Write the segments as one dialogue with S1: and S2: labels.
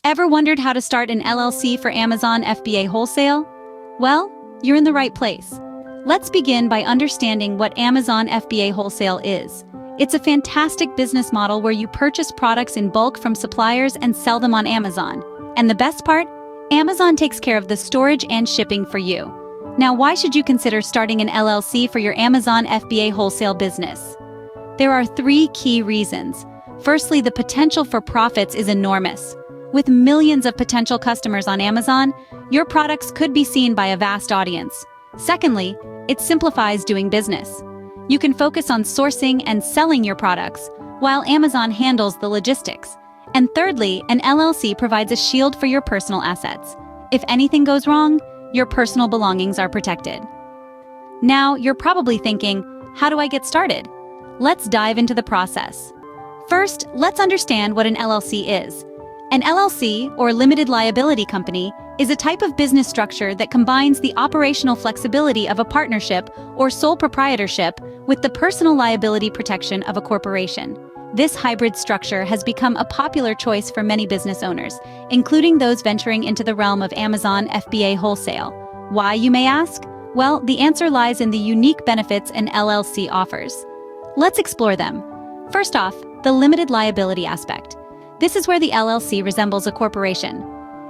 S1: Ever wondered how to start an LLC for Amazon FBA Wholesale? Well, you're in the right place. Let's begin by understanding what Amazon FBA Wholesale is. It's a fantastic business model where you purchase products in bulk from suppliers and sell them on Amazon. And the best part? Amazon takes care of the storage and shipping for you. Now, why should you consider starting an LLC for your Amazon FBA Wholesale business? There are 3 key reasons. Firstly, the potential for profits is enormous. With millions of potential customers on Amazon, your products could be seen by a vast audience. Secondly, it simplifies doing business. You can focus on sourcing and selling your products, while Amazon handles the logistics. And thirdly, an LLC provides a shield for your personal assets. If anything goes wrong, your personal belongings are protected. Now, you're probably thinking, how do I get started? Let's dive into the process. First, let's understand what an LLC is. An LLC, or limited liability company, is a type of business structure that combines the operational flexibility of a partnership or sole proprietorship with the personal liability protection of a corporation. This hybrid structure has become a popular choice for many business owners, including those venturing into the realm of Amazon FBA Wholesale. Why, you may ask? Well, the answer lies in the unique benefits an LLC offers. Let's explore them. First off, the limited liability aspect. This is where the LLC resembles a corporation.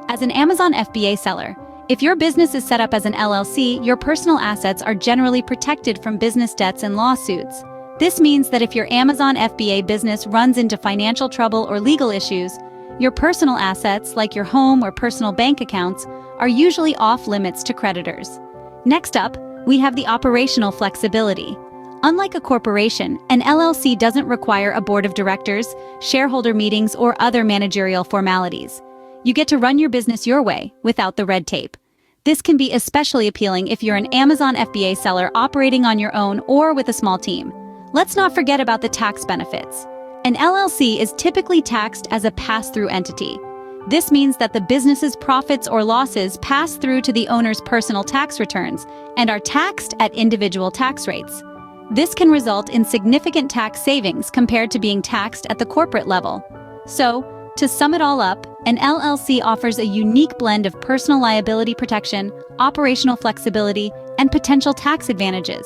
S1: As an Amazon FBA seller, if your business is set up as an LLC, your personal assets are generally protected from business debts and lawsuits. This means that if your Amazon FBA business runs into financial trouble or legal issues, your personal assets, like your home or personal bank accounts, are usually off limits to creditors. Next up, we have the operational flexibility. Unlike a corporation, an LLC doesn't require a board of directors, shareholder meetings, or other managerial formalities. You get to run your business your way, without the red tape. This can be especially appealing if you're an Amazon FBA seller operating on your own or with a small team. Let's not forget about the tax benefits. An LLC is typically taxed as a pass-through entity. This means that the business's profits or losses pass through to the owner's personal tax returns and are taxed at individual tax rates. This can result in significant tax savings compared to being taxed at the corporate level. So, to sum it all up, an LLC offers a unique blend of personal liability protection, operational flexibility, and potential tax advantages.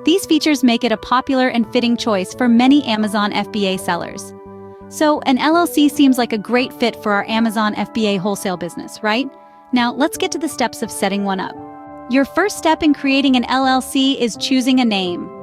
S1: These features make it a popular and fitting choice for many Amazon FBA sellers. So, an LLC seems like a great fit for our Amazon FBA wholesale business, right? Now, let's get to the steps of setting one up. Your first step in creating an LLC is choosing a name.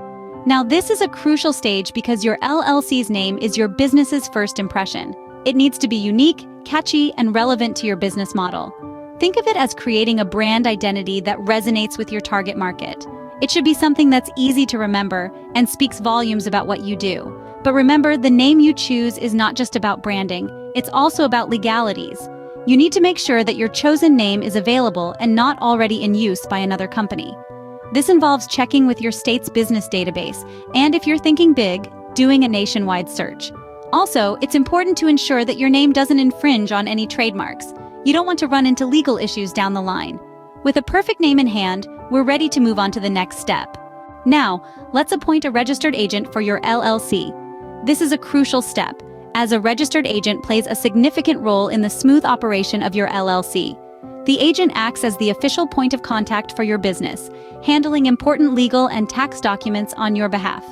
S1: Now, this is a crucial stage because your LLC's name is your business's first impression. It needs to be unique, catchy, and relevant to your business model. Think of it as creating a brand identity that resonates with your target market. It should be something that's easy to remember and speaks volumes about what you do. But remember, the name you choose is not just about branding, it's also about legalities. You need to make sure that your chosen name is available and not already in use by another company. This involves checking with your state's business database, and if you're thinking big, doing a nationwide search. Also, it's important to ensure that your name doesn't infringe on any trademarks. You don't want to run into legal issues down the line. With a perfect name in hand, we're ready to move on to the next step. Now, let's appoint a registered agent for your LLC. This is a crucial step, as a registered agent plays a significant role in the smooth operation of your LLC. The agent acts as the official point of contact for your business, handling important legal and tax documents on your behalf.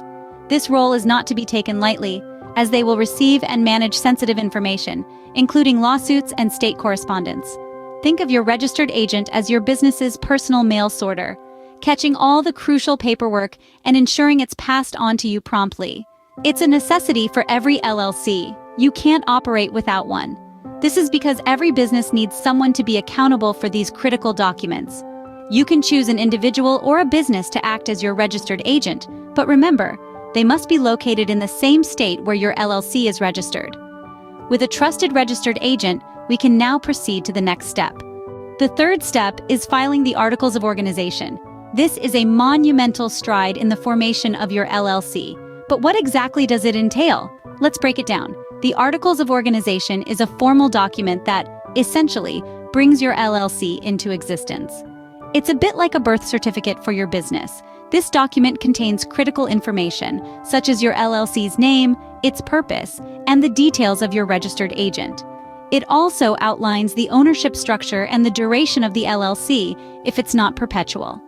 S1: This role is not to be taken lightly, as they will receive and manage sensitive information, including lawsuits and state correspondence. Think of your registered agent as your business's personal mail sorter, catching all the crucial paperwork and ensuring it's passed on to you promptly. It's a necessity for every LLC. You can't operate without one. This is because every business needs someone to be accountable for these critical documents. You can choose an individual or a business to act as your registered agent, but remember, they must be located in the same state where your LLC is registered. With a trusted registered agent, we can now proceed to the next step. The third step is filing the Articles of Organization. This is a monumental stride in the formation of your LLC. But what exactly does it entail? Let's break it down. The Articles of Organization is a formal document that, essentially, brings your LLC into existence. It's a bit like a birth certificate for your business. This document contains critical information, such as your LLC's name, its purpose, and the details of your registered agent. It also outlines the ownership structure and the duration of the LLC if it's not perpetual.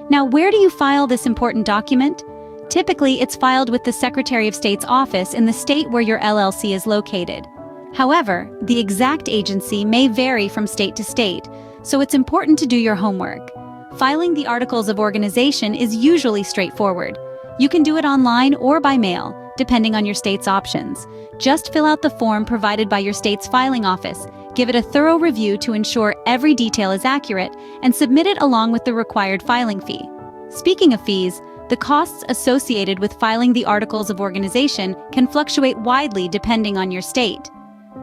S1: Now, where do you file this important document? Typically, it's filed with the Secretary of State's office in the state where your LLC is located. However, the exact agency may vary from state to state, so it's important to do your homework. Filing the Articles of Organization is usually straightforward. You can do it online or by mail, depending on your state's options. Just fill out the form provided by your state's filing office, give it a thorough review to ensure every detail is accurate, and submit it along with the required filing fee. Speaking of fees, the costs associated with filing the Articles of Organization can fluctuate widely depending on your state.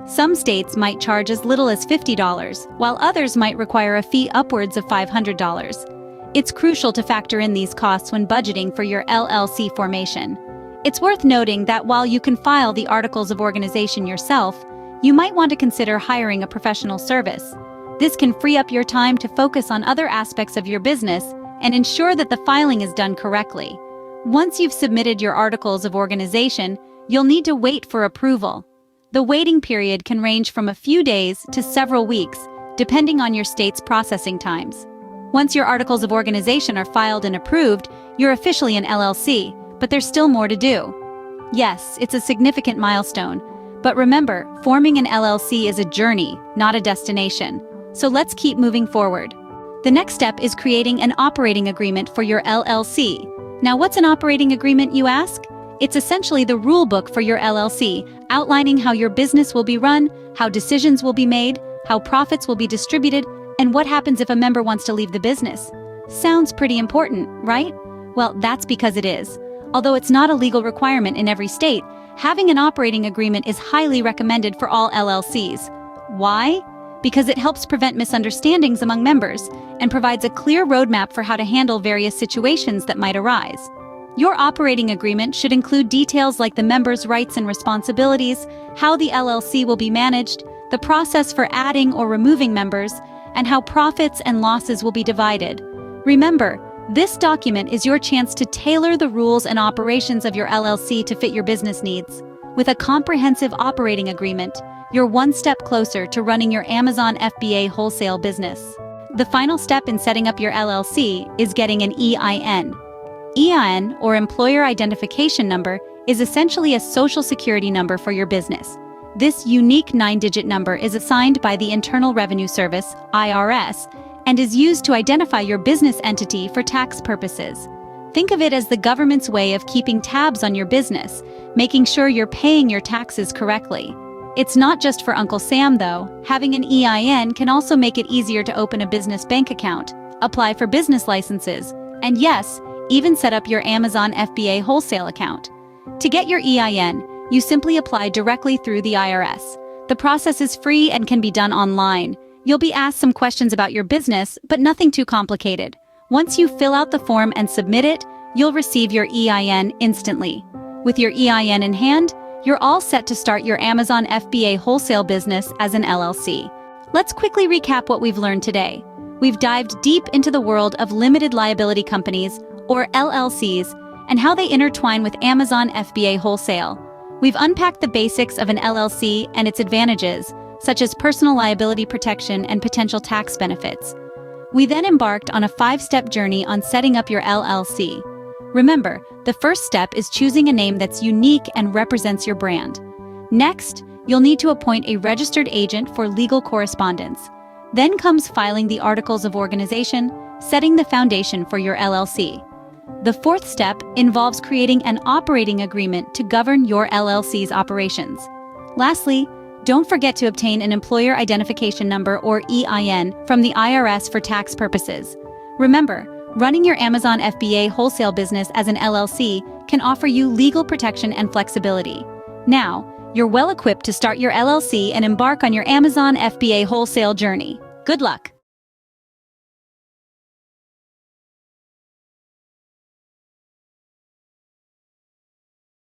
S1: Some states might charge as little as $50, while others might require a fee upwards of $500. It's crucial to factor in these costs when budgeting for your LLC formation. It's worth noting that while you can file the Articles of Organization yourself, you might want to consider hiring a professional service. This can free up your time to focus on other aspects of your business and ensure that the filing is done correctly. Once you've submitted your Articles of Organization, you'll need to wait for approval. The waiting period can range from a few days to several weeks, depending on your state's processing times. Once your Articles of Organization are filed and approved, you're officially an LLC, but there's still more to do. Yes, it's a significant milestone, but remember, forming an LLC is a journey, not a destination. So let's keep moving forward. The next step is creating an operating agreement for your LLC. Now, what's an operating agreement, you ask? It's essentially the rule book for your LLC, outlining how your business will be run, how decisions will be made, how profits will be distributed, and what happens if a member wants to leave the business. Sounds pretty important, right? Well, that's because it is. Although it's not a legal requirement in every state, having an operating agreement is highly recommended for all LLCs. Why? Because it helps prevent misunderstandings among members and provides a clear roadmap for how to handle various situations that might arise. Your operating agreement should include details like the members' rights and responsibilities, how the LLC will be managed, the process for adding or removing members, and how profits and losses will be divided. Remember, this document is your chance to tailor the rules and operations of your LLC to fit your business needs. With a comprehensive operating agreement, you're one step closer to running your Amazon FBA wholesale business. The final step in setting up your LLC is getting an EIN. EIN, or Employer Identification Number, is essentially a social security number for your business. This unique 9-digit number is assigned by the Internal Revenue Service, IRS, and is used to identify your business entity for tax purposes. Think of it as the government's way of keeping tabs on your business, making sure you're paying your taxes correctly. It's not just for Uncle Sam, though. Having an EIN can also make it easier to open a business bank account, apply for business licenses, and yes, even set up your Amazon FBA wholesale account. To get your EIN, you simply apply directly through the IRS. The process is free and can be done online. You'll be asked some questions about your business, but nothing too complicated. Once you fill out the form and submit it, you'll receive your EIN instantly. With your EIN in hand, you're all set to start your Amazon FBA wholesale business as an LLC. Let's quickly recap what we've learned today. We've dived deep into the world of limited liability companies, or LLCs, and how they intertwine with Amazon FBA wholesale. We've unpacked the basics of an LLC and its advantages, such as personal liability protection and potential tax benefits. We then embarked on a 5-step journey on setting up your LLC. Remember, the first step is choosing a name that's unique and represents your brand. Next, you'll need to appoint a registered agent for legal correspondence. Then comes filing the Articles of Organization, setting the foundation for your LLC. The fourth step involves creating an operating agreement to govern your LLC's operations. Lastly, don't forget to obtain an Employer Identification Number, or EIN, from the IRS for tax purposes. Remember, running your Amazon FBA wholesale business as an LLC can offer you legal protection and flexibility. Now, you're well equipped to start your LLC and embark on your Amazon FBA wholesale journey. Good luck!